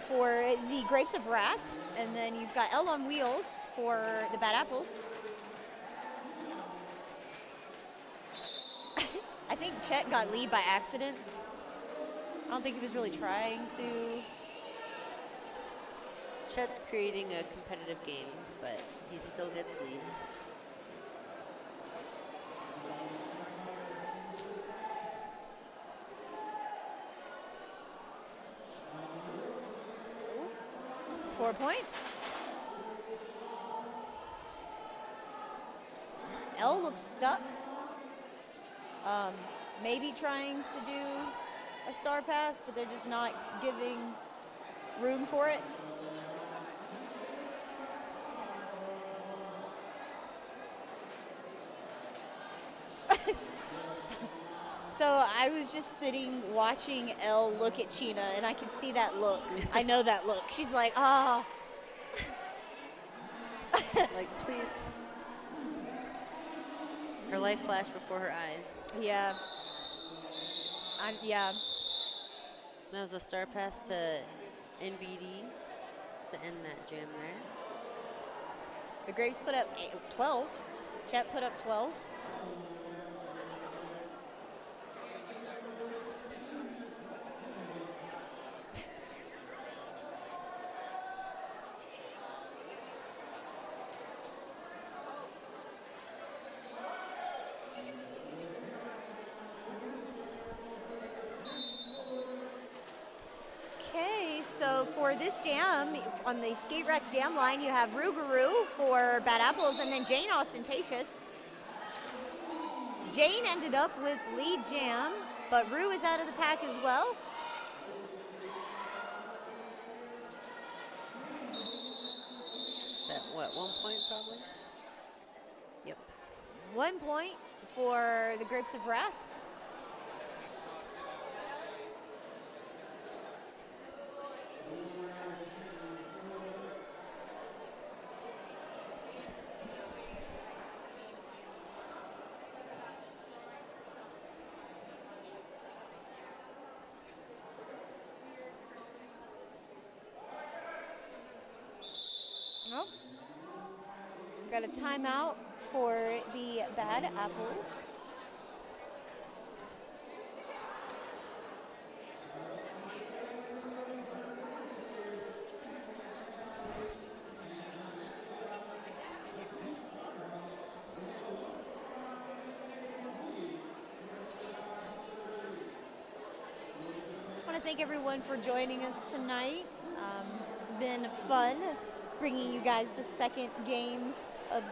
for the Grapes of Wrath, and then you've got Elle on Wheels for the Bad Apples. I think Chet got lead by accident. I don't think he was really trying to. Chet's creating a competitive game, but he still gets lead. Ooh, 4 points. Elle looks stuck. Maybe trying to do a star pass, but they're just not giving room for it. So I was just sitting watching Elle look at Chyna, and I could see that look. I know that look. She's like, ah. Like, please. Her life flashed before her eyes. Yeah. Yeah. That was a star pass to NBD to end that jam there. The Grapes put up 12. Chet put up 12. So for this jam, on the Skate Rats jam line, you have Rougarou for Bad Apples and then Jane Ostentatious. Jane ended up with lead jam, but Rue is out of the pack as well. That, what, 1 point probably? Yep. 1 point for the Grapes of Wrath. Nope. Got a timeout for the Bad Apples. I want to thank everyone for joining us tonight. It's been fun bringing you guys the second games of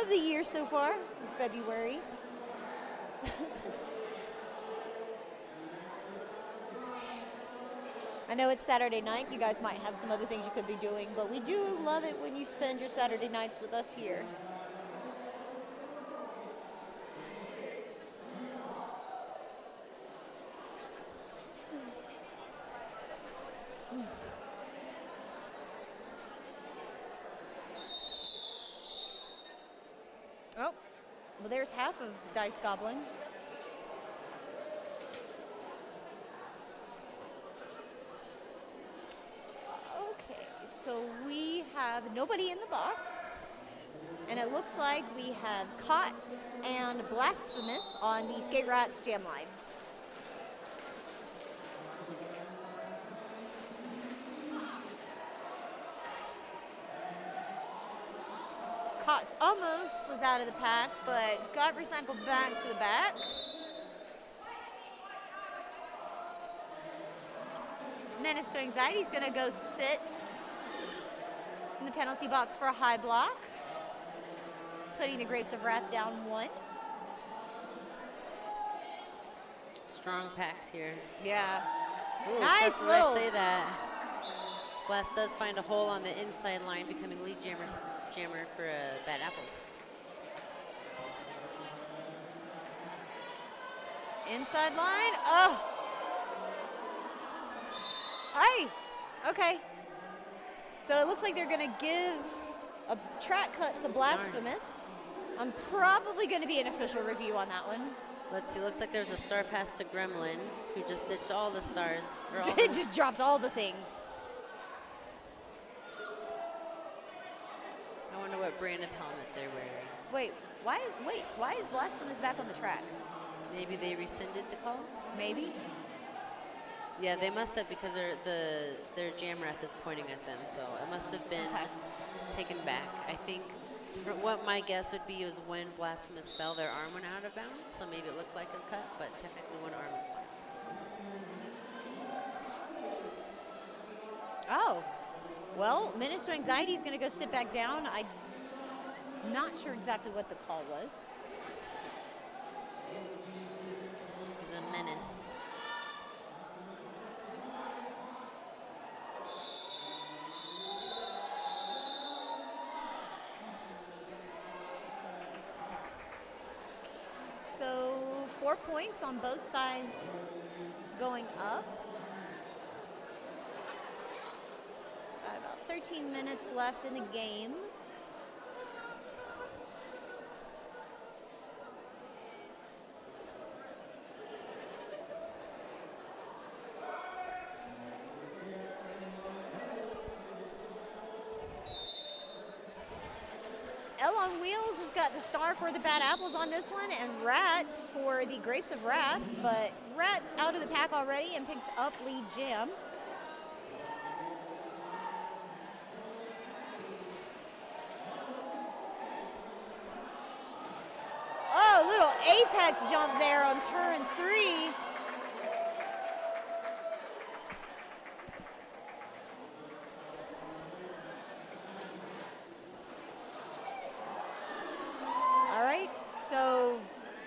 the year so far, in February. I know it's Saturday night. You guys might have some other things you could be doing, but we do love it when you spend your Saturday nights with us here. Oh, well, there's half of Dice Goblin. Okay, so we have nobody in the box. And it looks like we have Cots and Blasphemous on the Skate Rats jam line. Cots almost was out of the pack, but got recycled back to the back. Menace to Anxiety is going to go sit in the penalty box for a high block, putting the Grapes of Wrath down 1. Strong packs here. Yeah. Ooh, Nice as little. I say that. Blast does find a hole on the inside line, becoming lead jammer for Bad Apples. Inside line. Oh. Hi. Okay. So it looks like they're going to give a track cut to Blasphemous. I'm probably going to be an official review on that one. Let's see, looks like there's a star pass to Gremlin, who just ditched all the stars. It just dropped all the things. I wonder what brand of helmet they're wearing. Wait, why is Blasphemous back on the track? Maybe they rescinded the call? Maybe. Yeah, they must have, because their jam ref is pointing at them, so it must have been taken back. I think what my guess would be is when Blasphemous fell, their arm went out of bounds, so maybe it looked like a cut, but technically one arm is flat. So. Oh, well, Menace to Anxiety is going to go sit back down. I'm not sure exactly what the call was. He's a menace. So 4 points on both sides going up. Got about 13 minutes left in the game. L on Wheels has got the star for the Bad Apples on this one, and Rat for the Grapes of Wrath, but Rat's out of the pack already and picked up lead jam. Oh, little apex jump there on turn 3. So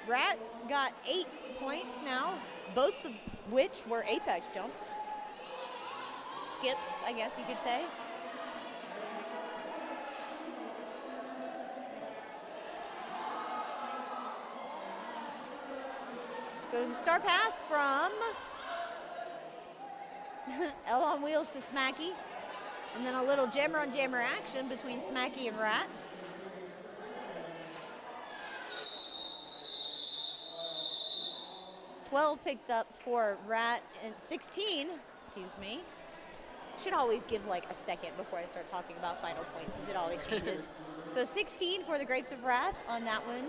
Rat's got 8 points now, both of which were apex jumps. Skips, I guess you could say. So there's a star pass from L on Wheels to Smacky, and then a little jammer on jammer action between Smacky and Rat. $12 picked up for Rat, and 16, excuse me. Should always give like a second before I start talking about final points because it always changes. So 16 for the Grapes of Wrath on that one.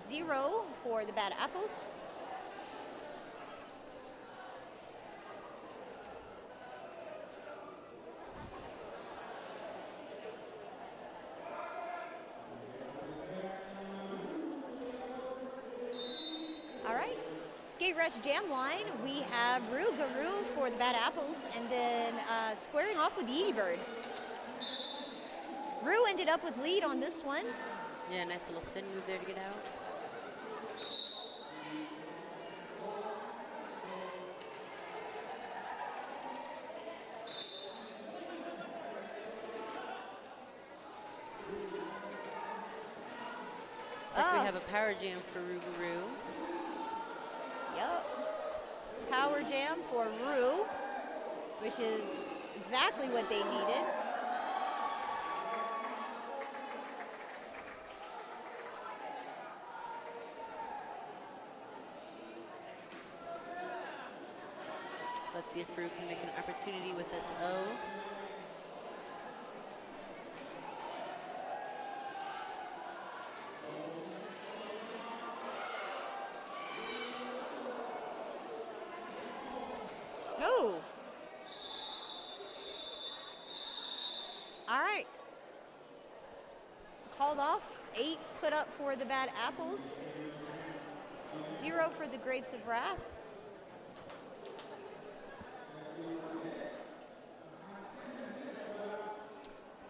0 for the Bad Apples. Skate Rush Jam line, we have Roo Guru for the Bad Apples, and then squaring off with Yeety Bird. Roo ended up with lead on this one. Yeah, nice little spin move there to get out. Looks like we have a power jam for Roo Guru. Yep. Power jam for Roo, which is exactly what they needed. Let's see if Roo can make an opportunity with this O. No. All right. Called off. 8 put up for the Bad Apples. 0 for the Grapes of Wrath.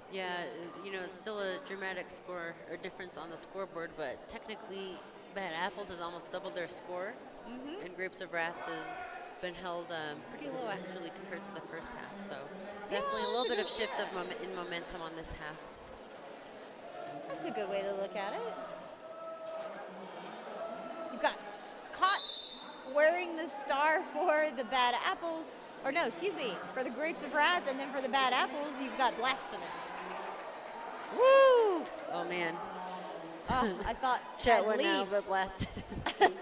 Yeah, you know, it's still a dramatic score or difference on the scoreboard, but technically Bad Apples has almost doubled their score, and Grapes of Wrath is been held pretty low actually compared to the first half. So Yeah, definitely a that's little a bit good of shift stat. of in momentum on this half. That's a good way to look at it. You've got Cots wearing the star for the Bad Apples. Or no, excuse me, for the Grapes of Wrath, and then for the Bad Apples, you've got Blasphemous. Woo! Oh man. I thought Chet I'd went now, lead. but blasted. Keep going.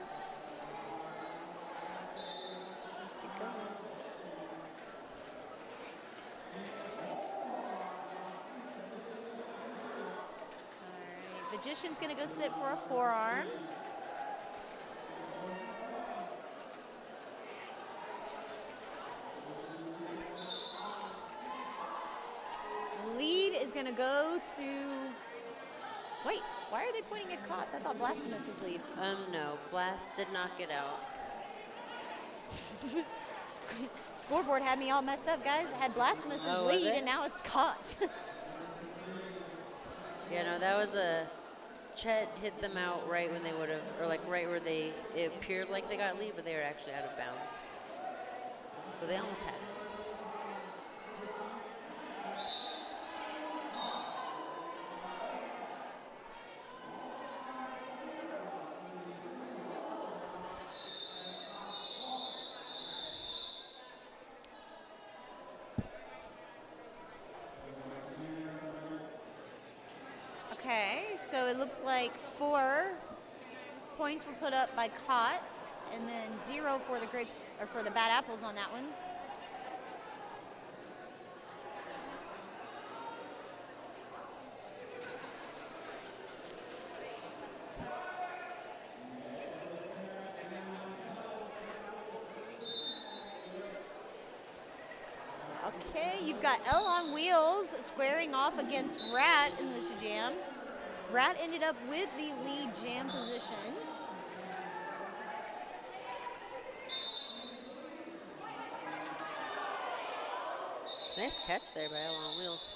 All right, Magician's gonna go sit for a forearm. Lead is gonna go to. Wait, why are they pointing at Cots? I thought Blasphemous was lead. No, Blast did not get out. Scoreboard had me all messed up, guys. I had Blasphemous as Oh, was lead, it? and now it's Cots. Yeah, no, that was a. Chet hit them out right when they would have, or like right where it appeared like they got lead, but they were actually out of bounds. So they almost had it. Okay, so it looks like 4 points were put up by Cots, and then 0 for the Grapes, or for the Bad Apples on that one. Okay, you've got L on Wheels squaring off against Rat in this jam. Rat ended up with the lead jam position. Nice catch there by L on Wheels.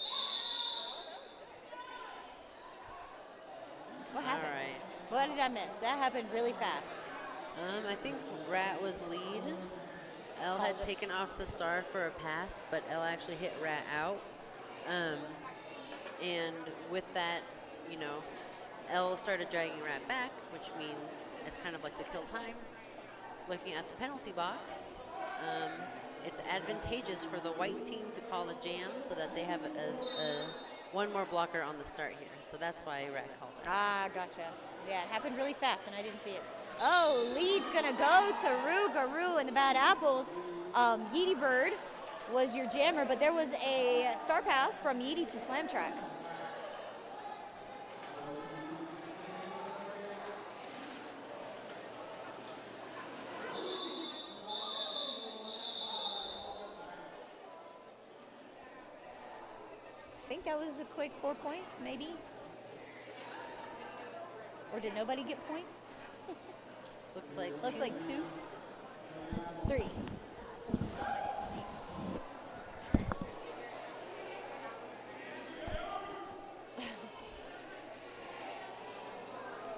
What happened? All right. What did I miss? That happened really fast. I think Rat was lead. L had Called it. taken off the star for a pass, but L actually hit Rat out. And with that, you know, L started dragging Rat back, which means it's kind of like the kill time. Looking at the penalty box, it's advantageous for the white team to call a jam so that they have one more blocker on the start here. So that's why Rat called it. Ah, gotcha. Yeah, it happened really fast, and I didn't see it. Oh, lead's gonna go to Rougarou and the Bad Apples. Yeety Bird was your jammer, but there was a star pass from Yeety to Slam Track. I think that was a quick 4 points, maybe. Or did nobody get points? Looks like Looks like 2, 3.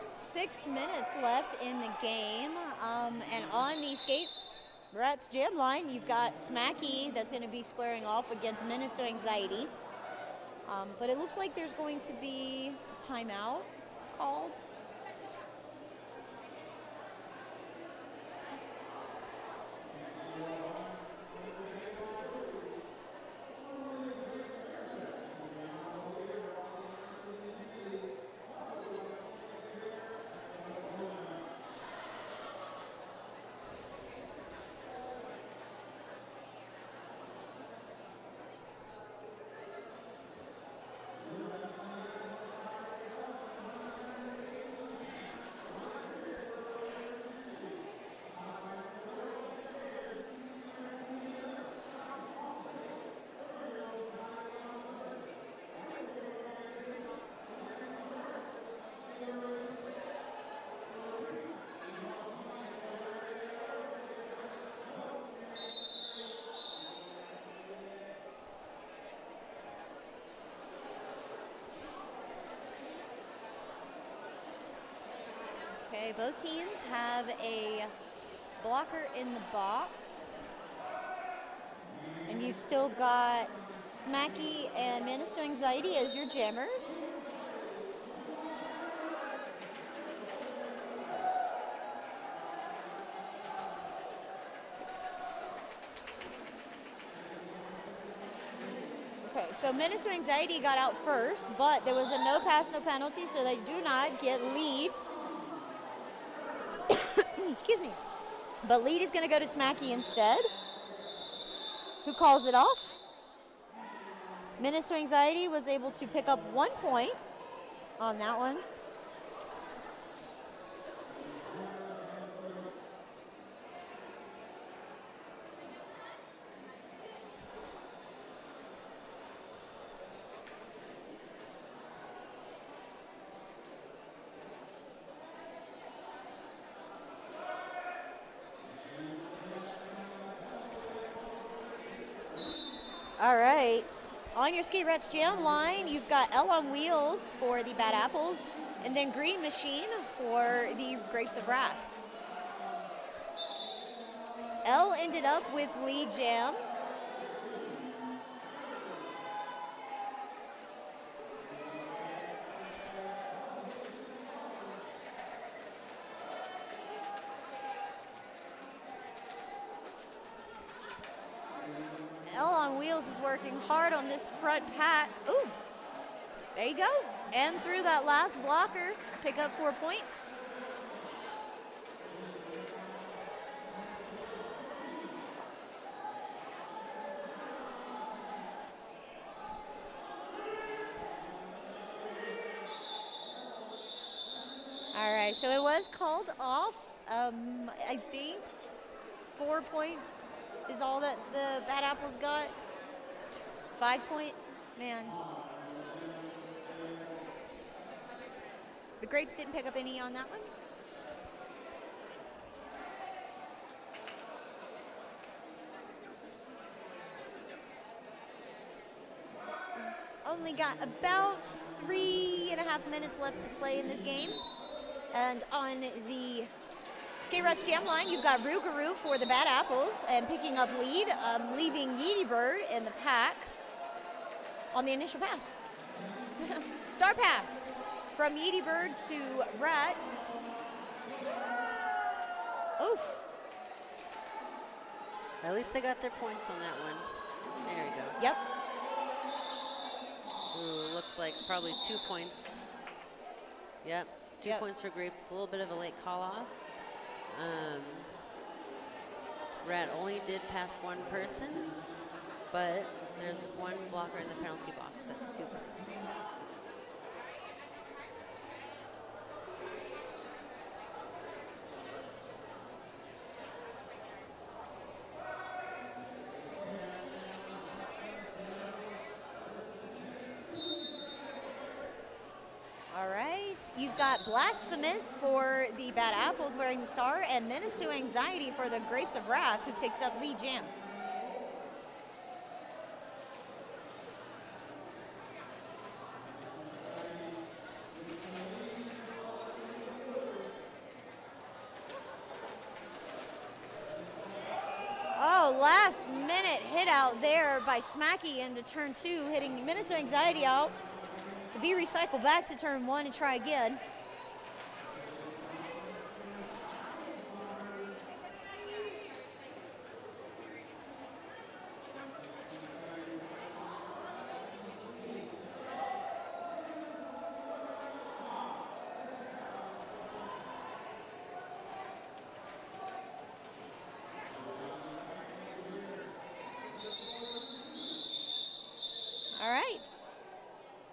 Six minutes left in the game, and on the skate Rats jam line, you've got Smacky that's going to be squaring off against Menace to Anxiety. But it looks like there's going to be a timeout called. Okay, both teams have a blocker in the box. And you've still got Smacky and Menace to Anxiety as your jammers. Okay, so Menace to Anxiety got out first, but there was a no pass, no penalty, so they do not get lead. Excuse me. But lead is going to go to Smacky instead, who calls it off. Menace to Anxiety was able to pick up 1 point on that one. All right. On your Skate Rats Jam line, you've got L on Wheels for the Bad Apples, and then Green Machine for the Grapes of Wrath. L ended up with lead jam. L on Wheels is working hard on this front pack. Ooh, there you go. And through that last blocker to pick up 4 points. All right, so it was called off. I think 4 points is all that the Bad Apples got. 5 points, man. The Grapes didn't pick up any on that one. Only got about 3.5 minutes left to play in this game. And on the Skate Rats Jam line, you've got Rougarou for the Bad Apples and picking up lead, leaving Yeety Bird in the pack on the initial pass. Star pass from Yeety Bird to Rat. Oof. At least they got their points on that one. There we go. Yep. Ooh, looks like probably 2 points. Yep, 2 points for Grapes. A little bit of a late call off. Rat only did pass one person, but there's one blocker in the penalty box. That's 2 points. All right, you've got Blasphemous for the Bad Apples wearing the star, and Menace to Anxiety for the Grapes of Wrath, who picked up lead jam. Oh, last minute hit out there by Smacky into turn 2, hitting Menace to Anxiety out to be recycled back to turn 1 and try again. All right.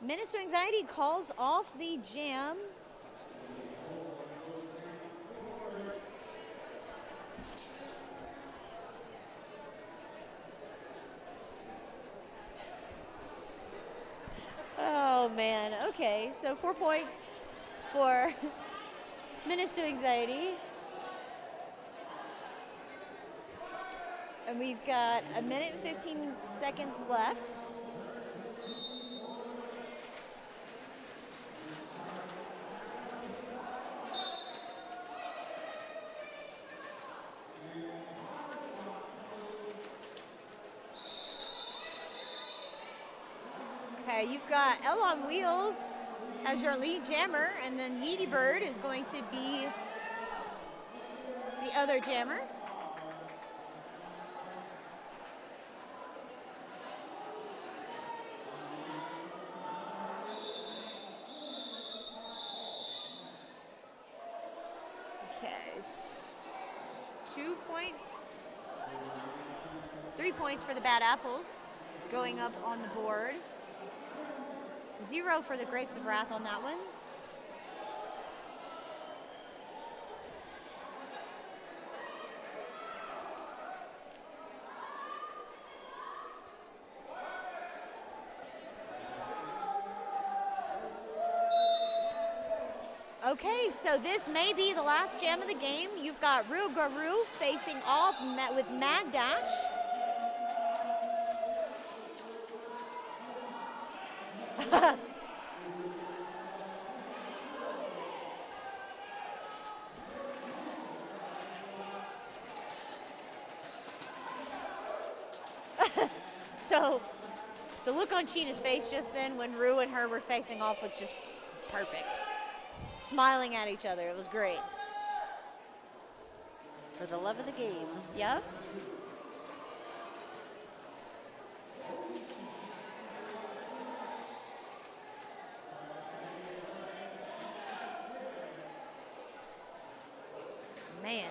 Menace to Anxiety calls off the jam. Oh, man. Okay, so 4 points for Menace to Anxiety. And we've got 1 minute and 15 seconds left. Okay, you've got Elle on Wheels as your lead jammer, and then Yeety Bird is going to be the other jammer. Okay, 2 points, 3 points for the Bad Apples going up on the board. 0 for the Grapes of Wrath on that one. Okay, so this may be the last jam of the game. You've got Ru Garu facing off with Mad Dash. So the look on China's face just then when Ru and her were facing off was just perfect. Smiling at each other. It was great. For the love of the game. Yep. Man.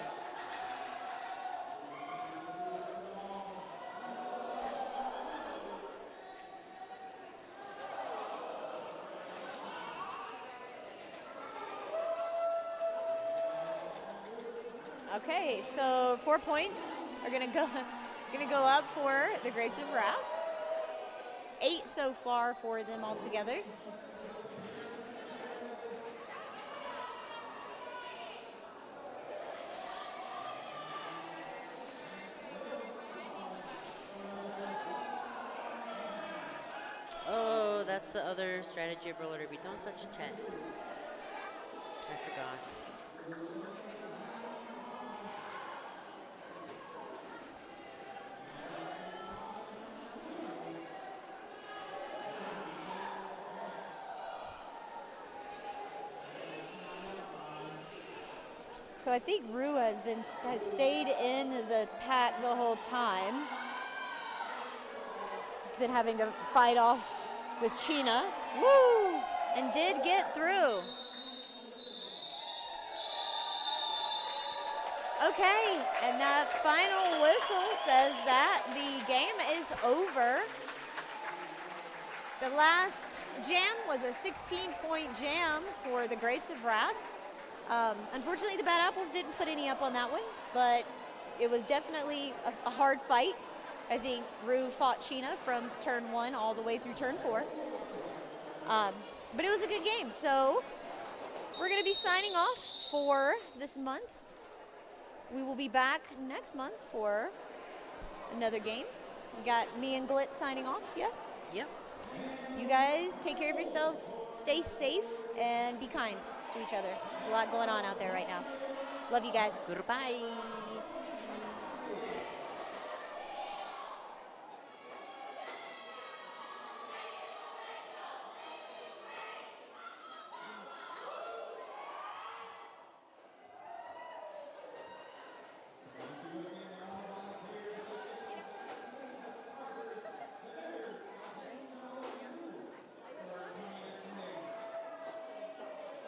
Okay, so 4 points are gonna go up for the Grapes of Wrath. 8 so far for them all together. Oh, that's the other strategy of roller derby. Don't touch chat. I forgot. So I think Ru has stayed in the pack the whole time. He's been having to fight off with China. Woo! And did get through. Okay, and that final whistle says that the game is over. The last jam was a 16-point jam for the Grapes of Wrath. Unfortunately, the Bad Apples didn't put any up on that one, but it was definitely a hard fight. I think Ru fought China from turn 1 all the way through turn 4. But it was a good game. So we're going to be signing off for this month. We will be back next month for another game. We got me and Glitz signing off, yes? Yep. You guys take care of yourselves, stay safe, and be kind to each other. There's a lot going on out there right now. Love you guys. Goodbye.